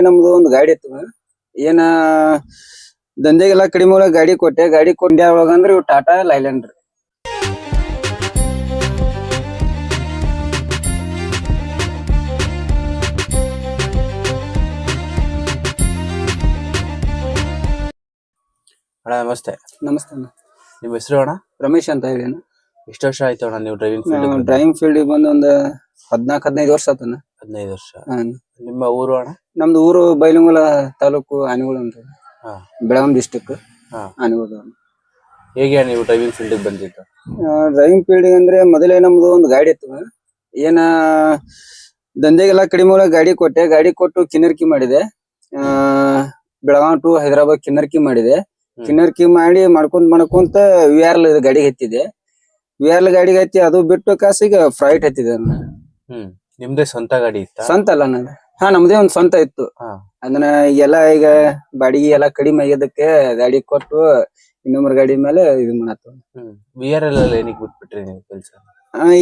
ನಮ್ದು ಒಂದು ಗಾಡಿ ಇತ್ತು ಏನ ದಂಧೆಗೆಲ್ಲ ಕಡಿಮೆ ಒಳಗ ಗಾಡಿ ಕೊಟ್ಟೆ ಗಾಡಿ ಕೊಂಡ್ಯಾ ಒಳಗಂದ್ರ ಇವ್ ಟಾಟಾ ಲೈಲ್ಯಾಂಡ್ ರೀ. ಅಣ್ಣ ನಮಸ್ತೆ. ನಮಸ್ತೆ ಅಣ್ಣ. ನಿಮ್ಮ ಹೆಸರು ಅಣ್ಣ? ರಮೇಶ್ ಅಂತ ಹೇಳಿ ಅಣ್ಣ. ಎಷ್ಟು ವರ್ಷ ಆಯ್ತು ಅಣ್ಣ ನೀವು ಡ್ರೈವಿಂಗ್ ಫೀಲ್ಡ್? ಡ್ರೈವಿಂಗ್ ಫೀಲ್ಡ್ ಬಂದು ಒಂದು 14-15 ವರ್ಷ ಆತಣ್ಣ. 15 ವರ್ಷ. ಹಾ. ನಿಮ್ಮ ಊರು ಅಣ್ಣ? ನಮ್ದು ಊರು ಬೈಲುಂಗಲ ತಾಲೂಕು ಆನಿಗೋಳ ಅಂತ ಬೆಳಗಾಂ ಡಿಸ್ಟಿಕ್ ಆನಿಗೋಳ. ಹೇಗೆ ನೀವು ಡ್ರೈವಿಂಗ್ ಫೀಲ್ಡ್ ಬಂದಿದ್ದು? ಡ್ರೈವಿಂಗ್ ಫೀಲ್ಡ್ ಅಂದ್ರೆ ಮೊದಲೇ ನಮ್ದು ಒಂದು ಗಾಡಿ ಇತ್ತು ಏನ ದಂಧೆಗೆಲ್ಲ ಕಡಿಮೆ ಒಳಗ ಗಾಡಿ ಕೊಟ್ಟೆ ಗಾಡಿ ಕೊಟ್ಟು ಕಿನ್ನರ್ಕಿ ಮಾಡಿದೆ. ಬೆಳಗಾಂ ಟು ಹೈದರಾಬಾದ್ ಕಿನ್ನರ್ಕಿ ಮಾಡಿದೆ. ಕಿನ್ನರ್ಕಿ ಮಾಡಿ ಮಾಡ್ಕೊಂತ ವಿಆರ್ಎಲ್ ಗಾಡಿಗೆ ಹತ್ತಿದೆ. ವಿಆರ್ಎಲ್ ಗಾಡಿಗೆ ಹತ್ತಿ ಅದು ಬಿಟ್ಟು ಕಾಸಿಗೆ ಫ್ರೈಟ್ ಹತ್ತಿದೆ. ನಿಮ್ದೇ ಸ್ವಂತ ಗಾಡಿ ಇತ್ತ? ಸ್ವಂತ ಅಲ್ಲ ನಾನು. ಹಾ, ನಮ್ದೇ ಒಂದ್ ಸ್ವಂತ ಇತ್ತು. ಅದನ್ನ ಎಲ್ಲ ಈಗ ಬಾಡಿಗೆ ಎಲ್ಲ ಕಡಿಮೆ ಆಗ್ಯದಕ್ಕೆ ಗಾಡಿ ಕೊಟ್ಟು ಇನ್ನೊಬ್ಬರ ಗಾಡಿ ಮೇಲೆ ಇದು ಮಾಡತ್ತು. ವಿಆರ್ಎಲ್ ಅಲ್ಲಿ ಏನಕ್ಕೆ ಬಿಟ್ಬಿಟ್ರಿ ನೀವು ಕೆಲಸ?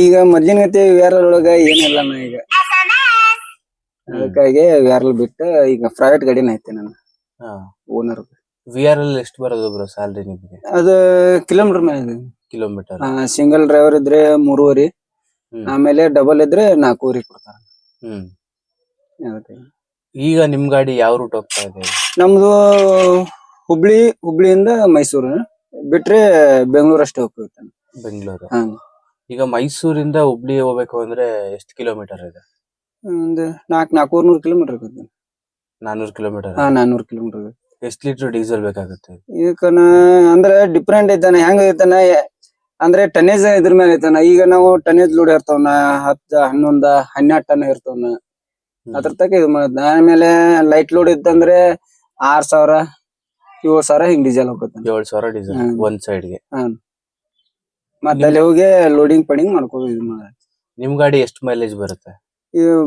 ಈಗ ಮೊದ್ಲಿನ ಗತಿ ವಿಆರ್ಎಲ್ ಒಳಗ ಏನಿಲ್ಲ ಈಗ, ಅದಕ್ಕಾಗಿ ವಿಆರ್ಎಲ್ ಬಿಟ್ಟು ಈಗ ಪ್ರೈವೇಟ್ ಗಾಡಿನ ಐತೆ ನಾನು ಓನರ್. ವಿಆರ್ಎಲ್ ಎಷ್ಟು ಬರೋದು ಬ್ರೋ ಸ್ಯಾಲರಿ ನಿಮಗೆ? ಅದು ಕಿಲೋಮೀಟರ್ ಮೇಲೆ. ಕಿಲೋಮೀಟರ್ ಸಿಂಗಲ್ ಡ್ರೈವರ್ ಇದ್ರೆ 3.5, ಆಮೇಲೆ ಡಬಲ್ ಇದ್ರೆ 4.5 ಕೊಡ್ತಾರ. ಈಗ ನಿಮ್ ಗಾಡಿ ಯಾವ ರೂಟ್ ಹೋಗ್ತಾ ಇದೆ? ನಮ್ದು ಹುಬ್ಳಿಯಿಂದ ಮೈಸೂರು ಬಿಟ್ರೆ ಬೆಂಗಳೂರು ಅಷ್ಟೇ ಹೋಗ್ತೇವೆ. ಬೆಂಗಳೂರು. ಈಗ ಮೈಸೂರಿಂದ ಹುಬ್ಳಿ ಹೋಗ್ಬೇಕು ಅಂದ್ರೆ ಎಷ್ಟು ಕಿಲೋಮೀಟರ್ ಇದೆ? ಒಂದು 400 ಕಿಲೋಮೀಟರ್ ಆಗುತ್ತೆ. 400 ಕಿಲೋಮೀಟರ್? 400 ಕಿಲೋಮೀಟರ್. ಎಷ್ಟು ಲೀಟರ್ ಡೀಸೆಲ್ ಬೇಕಾಗುತ್ತೆ? ಈಗನ ಅಂದ್ರೆ ಡಿಫ್ರೆಂಟ್ ಐತಾನ, ಹೆಂಗ ಐತಾನ ಅಂದ್ರೆ ಟನ್ನೇಜ್ ಇದ್ರ ಮೇಲೆ ಐತಾನ. ಈಗ ನಾವು ಟನ್ನೇಜ್ ಲೋಡ್ ಇರ್ತಾವನ 10, 11, 12 ಟನ್ ಇರ್ತಾವನ, ಅದ್ರ ತಕ ಇದು ಮಾಡುತ್ತ. ಆಮೇಲೆ ಲೈಟ್ ಲೋಡ್ ಇತ್ತಂದ್ರೆ 6,000, 7,000 ಹಿಂಗ್ ಡೀಸೆಲ್ ಹೋಗುತ್ತೆ. 7,000 ಡೀಸೆಲ್ ಒಂದ್ ಸೈಡ್ಗೆ. ಮತ್ತೆ ಅಲ್ಲಿ ಹೋಗಿ ಲೋಡಿಂಗ್ ಪಡಿಂಗ್ ಮಾಡ್ಕೋದು ಇದು ಮಾಡ. ನಿಮ್ ಗಾಡಿ ಎಷ್ಟು ಮೈಲೇಜ್ ಬರುತ್ತೆ?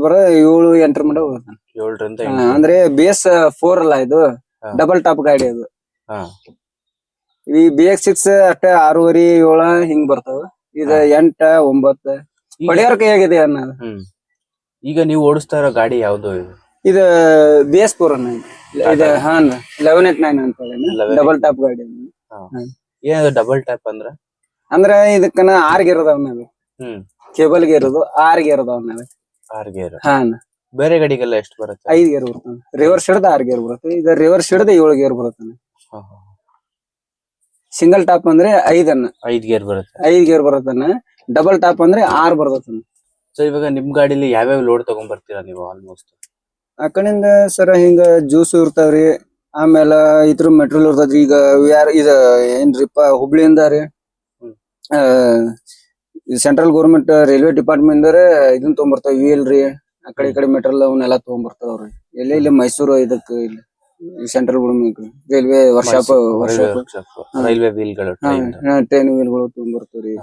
ಬರ 7-8 ಮಟ ಹೋಗುತ್ತೆ. 7ರಿಂದ ಅಂದ್ರೆ ಬೇಸ್ 4 ಅಲ್ಲ, ಇದು ಡಬಲ್ ಟಾಪ್ ಗಾಡಿ ಅದು. ಈ BX6 ಅಷ್ಟೇ 6.5, 7 ಹಿಂಗ್ ಬರ್ತಾವ. ಇದು 8, 9 ಹೊಡೆಯೋರ್ ಕೈ ಆಗಿದೆ ಅನ್ನ. ಈಗ ನೀವು ಓಡಿಸ್ತಾ ಇರೋ ಗಾಡಿ ಯಾವ್ದು? ಇದು BS4 ಅನ್ನ. ಇದು 1189 ಅಂತ ಹೇಳಿ ಡಬಲ್ ಟಾಪ್ ಗಾಡಿ. ಏನ್ ಡಬಲ್ ಟಾಪ್ ಅಂದ್ರೆ ಇದಕ್ಕನ 6 ಗೇರ್ ಅದಾವ. ಕೇಬಲ್ ಗೇರ್ ಅದು 6 ಗೇರ್ ಅದಾವ. 6 ಗೇರ್. ಬೇರೆ ಗಾಡಿಗೆಲ್ಲ ಎಷ್ಟು ಬರುತ್ತೆ? 5 ಗೇರ್ ಬರುತ್ತೆ. ರಿವರ್ಸ್ ಹಿಡ್ದ 6 ಗೇರ್ ಬರುತ್ತೆ. ಇದು ರಿವರ್ಸ್ ಹಿಡ್ದ 7 ಗೇರ್ ಬರುತ್ತೆ. ಸಿಂಗಲ್ ಟಾಪ್ ಅಂದ್ರೆ 5 ಗೇರ್ ಬರುತ್ತೆ. 5 ಗೇರ್ ಬರುತ್ತಾನ. ಡಬಲ್ ಟಾಪ್ ಅಂದ್ರೆ 6 ಬರ್ತದ. ಸೊ ಇವಾಗ ನಿಮ್ ಗಾಡಿಲಿ ಯಾವ್ಯಾವ ಲೋಡ್ ತಗೊಂಡ್ ಬರ್ತೀರಾ ನೀವು? ಆಲ್ಮೋಸ್ಟ್ ಆ ಕಡೆಯಿಂದ ಸರ ಹಿಂಗ ಜ್ಯೂಸ್ ಇರ್ತಾವ್ರಿ, ಆಮೇಲೆ ಇದ್ರ ಮೆಟೀರಿಯಲ್ ಇರ್ತದ್ರಿ. ಈಗ ಇದ ಏನ್ರಿಪ್ಪ ಹುಬ್ಳಿಯಿಂದ ರೀ, ಸೆಂಟ್ರಲ್ ಗೌರ್ಮೆಂಟ್ ರೈಲ್ವೆ ಡಿಪಾರ್ಟ್ಮೆಂಟ್ ಇದನ್ನ ತಗೊಂಡ್ಬರ್ತಾವ. ವೀಲ್ ರೀ, ಆ ಕಡೆ ಈ ಕಡೆ ಮೆಟೀರಿಯಲ್ ಅವನ್ನೆಲ್ಲ ತಗೊಂಡ್ಬರ್ತಾವ್ರಿ. ಇಲ್ಲಿ ಮೈಸೂರು ಇದಕ್ ಇಲ್ಲಿ central government railway workshop railway ವೀಲ್ಗಳು, ಟ್ರೈನ್ ವೀಲ್ಗಳು ತಗೊಂಡ್ಬರ್ತಾವ್ರಿ.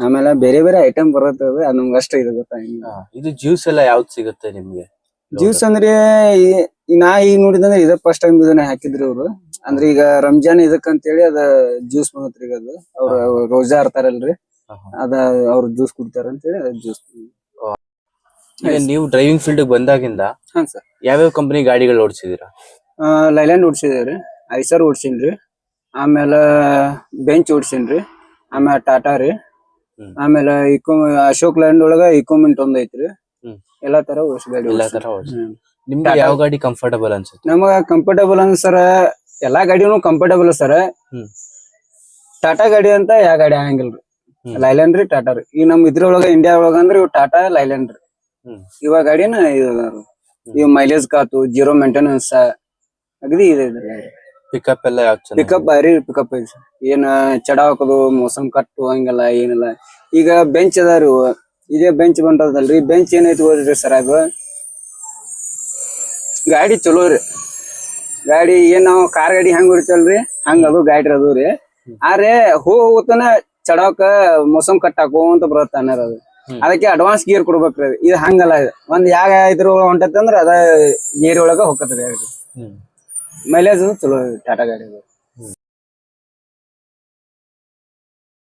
ಆಮೇಲೆ ಬೇರೆ ಬೇರೆ ಐಟಮ್ ಬರತ್ತವೆ, ನಮ್ಗೆ ಅಷ್ಟ ಇದು ಗೊತ್ತಾಗಿಲ್ಲ. ಇದು ಜ್ಯೂಸ್ ಎಲ್ಲ ಯಾವ್ದು ಸಿಗುತ್ತೆ ನಿಮ್ಗೆ? ಜ್ಯೂಸ್ ಅಂದ್ರೆ ನಾ ಈಗ ನೋಡಿದಂದ್ರೆ ಇದ ಫಸ್ಟ್ ಟೈಮ್ ಇದನ್ನ ಹಾಕಿದ್ರಿ ಅವ್ರು. ಅಂದ್ರೆ ಈಗ ರಂಜಾನ್ ಇದಕ್ಕಂತ ಹೇಳಿ ಅದ ಜ್ಯೂಸ್ ಬಂದತ್ರಿ. ಈಗ ಅದು ಅವ್ರ ರೋಜಾ ಇರ್ತಾರಲ್ರಿ, ಅದ ಅವ್ರ ಜ್ಯೂಸ್ ಕುಡಿತಾರ ಅಂತ ಹೇಳಿ ಅದ ಜ್ಯೂಸ್. ಈಗ ನೀವು ಡ್ರೈವಿಂಗ್ ಫೀಲ್ಡ್ ಬಂದಾಗಿಂದ ಯಾವ್ಯಾವ ಕಂಪನಿ ಗಾಡಿಗಳು ಓಡಿಸಿದೀರಾ? ಲೈಲ್ಯಾಂಡ್ ಓಡಿಸಿದೇವ್ರಿ, ಐಸರ್ ಓಡಿಸಿನ್ರಿ, ಆಮೇಲೆ ಬೆಂಚ್ ಓಡಿಸಿನ್ರಿ, ಆಮೇಲೆ ಟಾಟಾ ರೀ, ಆಮೇಲೆ ಅಶೋಕ್ ಲ್ಯಾಂಡ್ ಒಳಗ ಇಕೋಮೆಂಟ್ ಒಂದ್ ಐತ್ರಿ. ಎಲ್ಲಾ ತರ ಗಾಡಿ. ನಿಮ್ಗೆ ಯಾವ ಗಾಡಿ ಕಂಫರ್ಟಬಲ್ ಅನ್ಸುತ್ತೆ? ನಮಗ ಕಂಫರ್ಟಬಲ್ ಅನ್ಸರ ಎಲ್ಲಾ ಗಾಡಿನೂ ಕಂಫರ್ಟಬಲ್ ಸರ. ಟಾಟಾ ಗಾಡಿ ಅಂತ ಯಾವ ಗಾಡಿ ಆಗಂಗಿಲ್ರಿ. ಲೈಲ್ಯಾಂಡ್ ರೀ, ಟಾಟಾ ರೀ. ಈಗ ನಮ್ ಇದ್ರೊಳಗ ಇಂಡಿಯಾ ಒಳಗ ಅಂದ್ರೆ ಇವ್ ಟಾಟಾ ಲೈಲ್ಯಾಂಡ್ ರೀ. ಇವಾಗ ಗಾಡಿನ ಇವ್ ಮೈಲೇಜ್ ಕಾತು, 0 ಮೇಂಟೆನೆನ್ಸ್ ಅಗದಿ ಇದೆ. ಪಿಕಪ್ ಎಲ್ಲ ಪಿಕಪ್ ಭಾರಿ ಪಿಕಪ್ ಐತಿ. ಏನ್ ಚಡ ಹಾಕೋದು, ಮೋಸಮ್ ಕಟ್ಟು ಹಂಗೆಲ್ಲ ಏನಿಲ್ಲ. ಈಗ ಬೆಂಚ್ ಅದಾರಿ, ಇದೇ ಬೆಂಚ್ ಬಂದದಲ್ರಿ. ಬೆಂಚ್ ಏನೈತಿ ಹೋದ್ರಿ ಸರ್, ಅದು ಗಾಡಿ ಚಲೋ ರೀ. ಗಾಡಿ ಏನ್ ನಾವು ಕಾರ್ ಗಾಡಿ ಹೆಂಗ್ ಹೊಡಿತಲ್ರಿ ಹಂಗ ಅದು ಗಾಡಿ ಅದು ರೀ. ಆದ್ರೆ ಹೋಗತನ ಚಡಾಕ ಮೋಸಮ್ ಕಟ್ ಹಾಕೋಂತ ಬರತ್ತ ಅನ್ನೋದು. ಅದಕ್ಕೆ ಅಡ್ವಾನ್ಸ್ ಗೇರ್ ಕೊಡ್ಬೇಕ್ರಿ. ಇದು ಹಂಗಲ್ಲ, ಒಂದ್ ಯಾವ ಇದ್ರ ಹೊಂಟತ್ತಂದ್ರ ಅದ ಗೇರ್ ಒಳಗ ಹೋಗತ್ರಿ. ಮೈಲೇಜ್ ಚಲೋ ಟಾಟಾ ಗಾಡಿ.